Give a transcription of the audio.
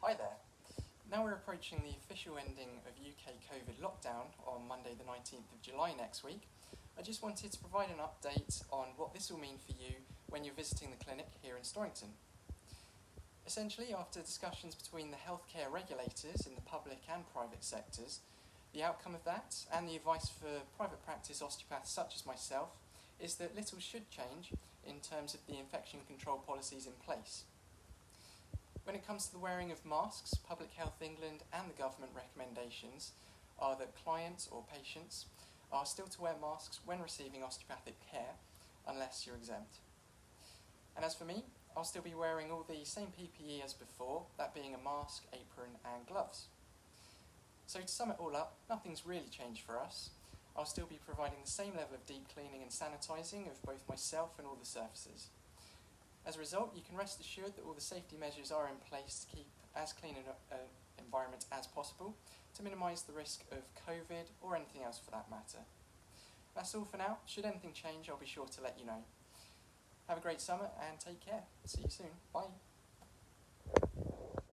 Hi there. Now we're approaching the official ending of UK COVID lockdown on Monday the 19th of July next week. I just wanted to provide an update on what this will mean for you when you're visiting the clinic here in Storrington. Essentially, after discussions between the healthcare regulators in the public and private sectors, the outcome of that, and the advice for private practice osteopaths such as myself, is that little should change in terms of the infection control policies in place. When it comes to the wearing of masks, Public Health England and the government recommendations are that clients or patients are still to wear masks when receiving osteopathic care, unless you're exempt. And as for me, I'll still be wearing all the same PPE as before, that being a mask, apron and gloves. So to sum it all up, nothing's really changed for us. I'll still be providing the same level of deep cleaning and sanitising of both myself and all the surfaces. As a result, you can rest assured that all the safety measures are in place to keep as clean an environment as possible to minimise the risk of COVID or anything else for that matter. That's all for now. Should anything change, I'll be sure to let you know. Have a great summer and take care. See you soon. Bye.